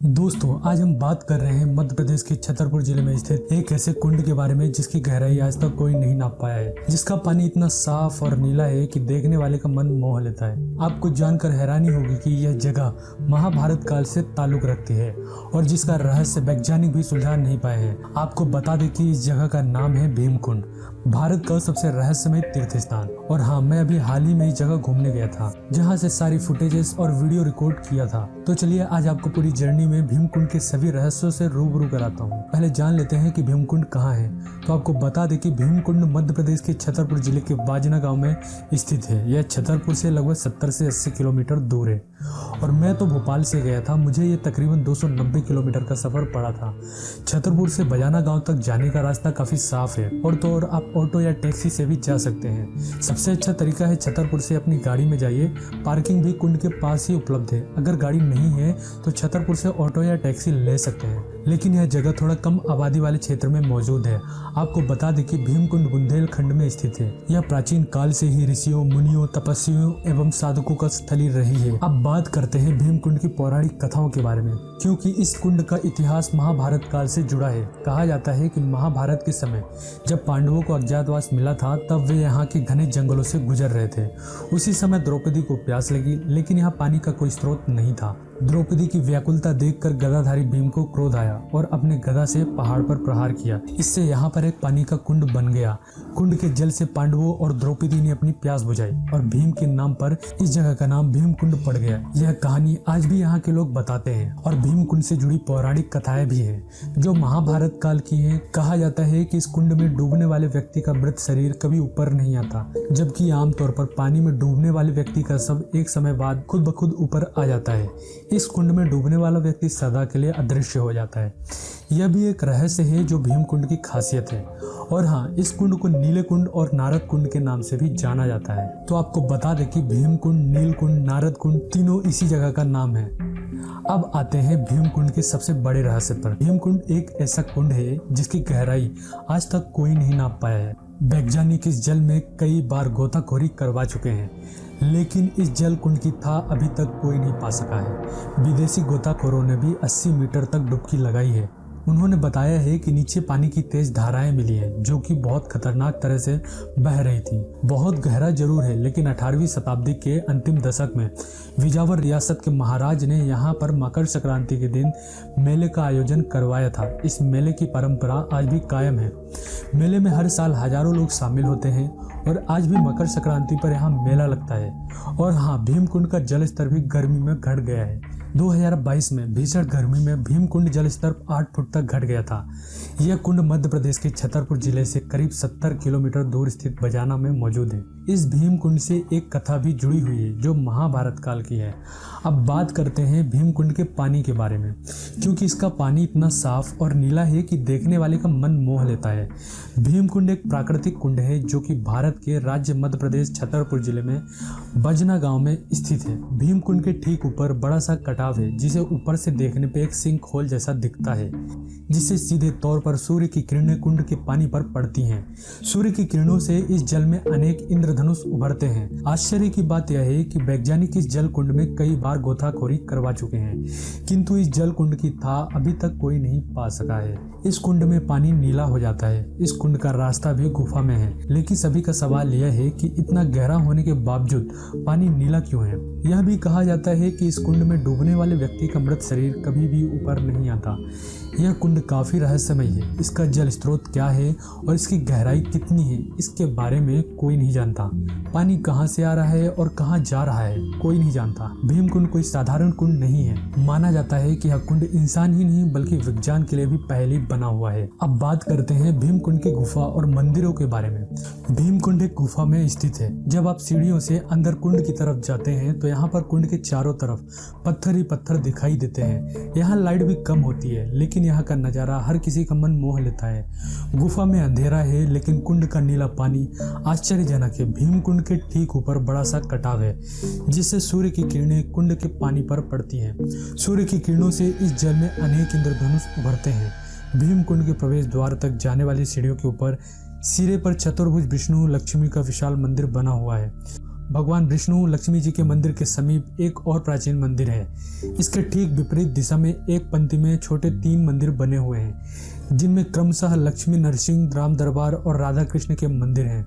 दोस्तों, आज हम बात कर रहे हैं मध्य प्रदेश के छतरपुर जिले में स्थित एक ऐसे कुंड के बारे में जिसकी गहराई आज तक कोई नहीं नाप पाया है, जिसका पानी इतना साफ और नीला है कि देखने वाले का मन मोह लेता है। आपको जानकर हैरानी होगी कि यह जगह महाभारत काल से ताल्लुक रखती है और जिसका रहस्य वैज्ञानिक भी सुलझा नहीं पाए हैं। आपको बता दें कि इस जगह का नाम है भीमकुंड, भारत का सबसे रहस्यमय तीर्थ स्थान। और हाँ, मैं अभी हाल ही में इस जगह घूमने गया था, जहाँ से सारी फुटेजेस और वीडियो रिकॉर्ड किया था। तो चलिए आज आपको पूरी जर्नी में भीमकुंड के सभी रहस्यों से रूबरू कराता हूँ। पहले जान लेते हैं कि भीमकुंड कहाँ है। तो आपको बता दें कि भीमकुंड मध्य प्रदेश के छतरपुर जिले के बाजना गांव में स्थित है। यह छतरपुर से लगभग 70 से 80 किलोमीटर दूर है और मैं तो भोपाल से गया था। मुझे ये तकरीबन 290 किलोमीटर का सफर पड़ा था। छतरपुर से बजाना गांव तक जाने का रास्ता काफी साफ है और तो और आप ऑटो या टैक्सी से भी जा सकते हैं। सबसे अच्छा तरीका है छतरपुर से अपनी गाड़ी में जाइए। पार्किंग भी कुंड के पास ही उपलब्ध है। अगर गाड़ी नहीं है तो छतरपुर से ऑटो या टैक्सी ले सकते हैं, लेकिन यह जगह थोड़ा कम आबादी वाले क्षेत्र में मौजूद है। आपको बता दें कि भीमकुंड बुंदेलखंड में स्थित है। यह प्राचीन काल से ही ऋषियों, मुनियों, तपस्वियों एवं साधकों का स्थली रही है। अब बात करते हैं भीमकुंड की पौराणिक कथाओं के बारे में, क्योंकि इस कुंड का इतिहास महाभारत काल से जुड़ा है। कहा जाता है कि महाभारत के समय जब पांडवों को अज्ञातवास मिला था, तब वे यहाँ के घने जंगलों से गुजर रहे थे। उसी समय द्रौपदी को प्यास लगी, लेकिन यहाँ पानी का कोई स्रोत नहीं था। द्रौपदी की व्याकुलता देखकर गदाधारी भीम को क्रोध आया और अपने गदा से पहाड़ पर प्रहार किया। इससे यहाँ पर एक पानी का कुंड बन गया। कुंड के जल से पांडवों और द्रौपदी ने अपनी प्यास बुझाई और भीम के नाम पर इस जगह का नाम भीमकुंड पड़ गया। यह कहानी आज भी यहाँ के लोग बताते हैं और भीमकुंड से जुड़ी पौराणिक कथाएं भी हैं जो महाभारत काल की हैं। कहा जाता है कि इस कुंड में डूबने वाले व्यक्ति का मृत शरीर कभी ऊपर नहीं आता, जबकि आमतौर पर पानी में डूबने वाले व्यक्ति का शव एक समय बाद खुद ब खुद ऊपर आ जाता है। इस कुंड में डूबने वाला व्यक्ति सदा के लिए अदृश्य हो जाता है। यह भी एक रहस्य है जो भीमकुंड की खासियत है। और हाँ, इस कुंड को नीले कुंड और नारद कुंड के नाम से भी जाना जाता है। तो आपको बता दें कि भीमकुंड, नीलकुंड, नारद कुंड तीनों इसी जगह का नाम है। अब आते हैं भीमकुंड के सबसे बड़े रहस्य पर। भीमकुंड एक ऐसा कुंड है जिसकी गहराई आज तक कोई नहीं नाप पाया है। वैज्ञानिक इस जल में कई बार गोताखोरी करवा चुके हैं, लेकिन इस जल कुंड की था अभी तक कोई नहीं पा सका है। विदेशी गोताखोरों ने भी 80 मीटर तक डुबकी लगाई है। उन्होंने बताया है कि नीचे पानी की तेज धाराएं मिली है जो कि बहुत खतरनाक तरह से बह रही थी। बहुत गहरा जरूर है, लेकिन 18वीं शताब्दी के अंतिम दशक में विजावर रियासत के महाराज ने यहाँ पर मकर संक्रांति के दिन मेले का आयोजन करवाया था। इस मेले की परंपरा आज भी कायम है। मेले में हर साल हजारों लोग शामिल होते हैं और आज भी मकर संक्रांति पर यहाँ मेला लगता है। और हाँ, भीमकुंड का जल स्तर भी गर्मी में घट गया है। 2022 में भीषण गर्मी में भीमकुंड जल स्तर 8 फुट तक घट गया था। यह कुंड मध्य प्रदेश के छतरपुर जिले से करीब 70 किलोमीटर दूर स्थित बजाना में मौजूद है। इस भीमकुंड से एक कथा भी जुड़ी हुई है जो महाभारत काल की है। अब बात करते हैं भीमकुंड के पानी के बारे में, क्योंकि इसका पानी इतना साफ और नीला है कि देखने वाले का मन मोह लेता है। भीमकुंड एक प्राकृतिक कुंड है जो कि भारत के राज्य मध्य प्रदेश छतरपुर जिले में बजना गांव में स्थित है। भीमकुंड के ठीक ऊपर बड़ा सा कटाव है जिसे ऊपर से देखने पे एक सिंक होल जैसा दिखता है, जिससे सीधे तौर पर सूर्य की किरणें कुंड के पानी पर पड़ती हैं। सूर्य की किरणों से इस जल में अनेक इंद्रधनुष उभरते हैं। आश्चर्य की बात यह है कि वैज्ञानिक इस जल कुंड में कई बार गोताखोरी करवा चुके हैं, किंतु इस जल कुंड की था अभी तक कोई नहीं पा सका है। इस कुंड में पानी नीला हो जाता है। इस कुंड का रास्ता भी गुफा में है, लेकिन सभी का सवाल यह है कि इतना गहरा होने के बावजूद पानी नीला क्यों है। यह भी कहा जाता है कि इस कुंड में डूबने वाले व्यक्ति का मृत शरीर कभी भी ऊपर नहीं आता। यह कुंड काफी रहस्यमय है। इसका जल स्रोत क्या है और इसकी गहराई कितनी है, इसके बारे में कोई नहीं जानता। पानी कहाँ से आ रहा है और कहाँ जा रहा है, कोई नहीं जानता। भीमकुंड कोई साधारण कुंड नहीं है। माना जाता है कि यह कुंड इंसान ही नहीं बल्कि विज्ञान के लिए भी पहले बना हुआ है। अब बात करते हैं भीमकुंड की गुफा और मंदिरों के बारे में। भीमकुंड एक गुफा में स्थित है। जब आप सीढ़ियों से अंदर कुंड की तरफ जाते हैं तो यहाँ पर कुंड के चारों तरफ पत्थर ही पत्थर दिखाई देते हैं। यहाँ लाइट भी कम होती है, लेकिन यहाँ का नजारा हर किसी का मन मोह लेता है। गुफा में अंधेरा है, लेकिन कुंड का नीला पानी आश्चर्यजनक है। भीमकुंड के ठीक ऊपर बड़ा सा कटाव है जिससे सूर्य की किरणें कुंड के पानी पर पड़ती हैं। सूर्य की किरणों से इस जल में अनेक इंद्रधनुष उभरते हैं। भीमकुंड के प्रवेश द्वार तक जाने वाली सीढ़ियों के ऊपर सिरे पर चतुर्भुज विष्णु लक्ष्मी का विशाल मंदिर बना हुआ है। भगवान विष्णु लक्ष्मी जी के मंदिर के समीप एक और प्राचीन मंदिर है। इसके ठीक विपरीत दिशा में एक पंक्ति में छोटे 3 मंदिर बने हुए हैं, जिनमें क्रमशः लक्ष्मी नरसिंह, राम दरबार और राधा कृष्ण के मंदिर हैं।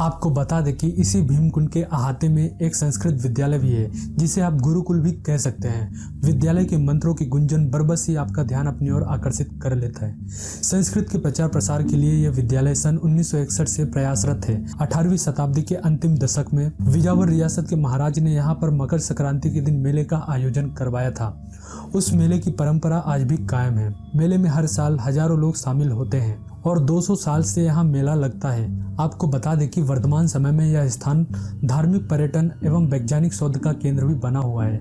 आपको बता दें कि इसी भीमकुंड के अहाते में एक संस्कृत विद्यालय भी है, जिसे आप गुरुकुल भी कह सकते हैं। विद्यालय के मंत्रों की गुंजन बरबस ही आपका ध्यान अपनी ओर आकर्षित कर लेता है। संस्कृत के प्रचार प्रसार के लिए यह विद्यालय सन 1961 से प्रयासरत है। 18वीं शताब्दी के अंतिम दशक में विजावर रियासत के महाराज ने यहाँ पर मकर संक्रांति के दिन मेले का आयोजन करवाया था। उस मेले की परंपरा आज भी कायम है। मेले में हर साल हजारों लोग शामिल होते हैं और 200 साल से यहाँ मेला लगता है। आपको बता दें कि वर्तमान समय में यह स्थान धार्मिक, पर्यटन एवं वैज्ञानिक शोध का केंद्र भी बना हुआ है।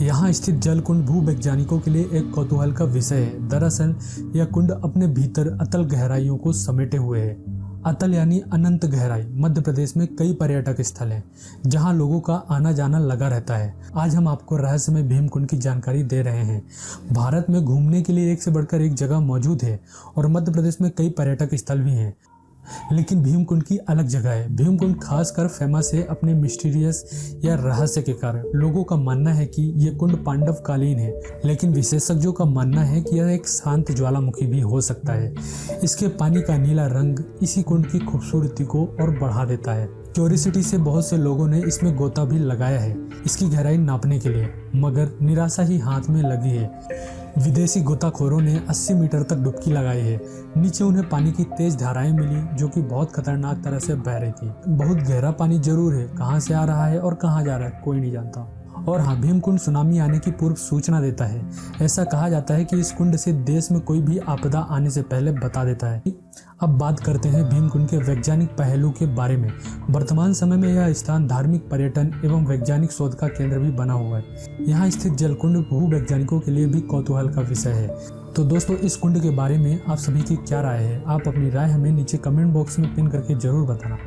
यहाँ स्थित जल कुंड भूवैज्ञानिकों के लिए एक कौतूहल का विषय है। दरअसल यह कुंड अपने भीतर अतल गहराइयों को समेटे हुए है। अतल यानी अनंत गहराई। मध्य प्रदेश में कई पर्यटक स्थल हैं, जहां लोगों का आना जाना लगा रहता है। आज हम आपको रहस्यमय भीमकुंड की जानकारी दे रहे हैं। भारत में घूमने के लिए एक से बढ़कर एक जगह मौजूद है और मध्य प्रदेश में कई पर्यटक स्थल भी हैं, लेकिन भीमकुंड की अलग जगह है। भीमकुंड खासकर फेमस है अपने मिस्टीरियस या रहस्य के कारण। लोगों का मानना है कि यह कुंड पांडव कालीन है, लेकिन विशेषज्ञों का मानना है कि यह एक शांत ज्वालामुखी भी हो सकता है। इसके पानी का नीला रंग इसी कुंड की खूबसूरती को और बढ़ा देता है। क्यूरियोसिटी से बहुत से लोगों ने इसमें गोता भी लगाया है इसकी गहराई नापने के लिए, मगर निराशा ही हाथ में लगी है। विदेशी गोताखोरों ने 80 मीटर तक डुबकी लगाई है। नीचे उन्हें पानी की तेज धाराएं मिली, जो कि बहुत खतरनाक तरह से बह रही थी। बहुत गहरा पानी जरूर है, कहां से आ रहा है और कहां जा रहा है कोई नहीं जानता। और हाँ, भीमकुंड सुनामी आने की पूर्व सूचना देता है। ऐसा कहा जाता है कि इस कुंड से देश में कोई भी आपदा आने से पहले बता देता है। अब बात करते हैं भीमकुंड के वैज्ञानिक पहलू के बारे में। वर्तमान समय में यह स्थान धार्मिक, पर्यटन एवं वैज्ञानिक शोध का केंद्र भी बना हुआ है। यहाँ स्थित जलकुंड भूवैज्ञानिकों के लिए भी कौतूहल का विषय है। तो दोस्तों, इस कुंड के बारे में आप सभी की क्या राय है? आप अपनी राय हमें नीचे कमेंट बॉक्स में पिन करके जरूर बताना।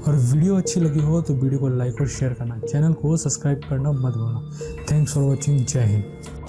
और वीडियो अच्छी लगी हो तो वीडियो को लाइक और शेयर करना, चैनल को सब्सक्राइब करना मत भूलना। Thanks for watching. जय हिंद।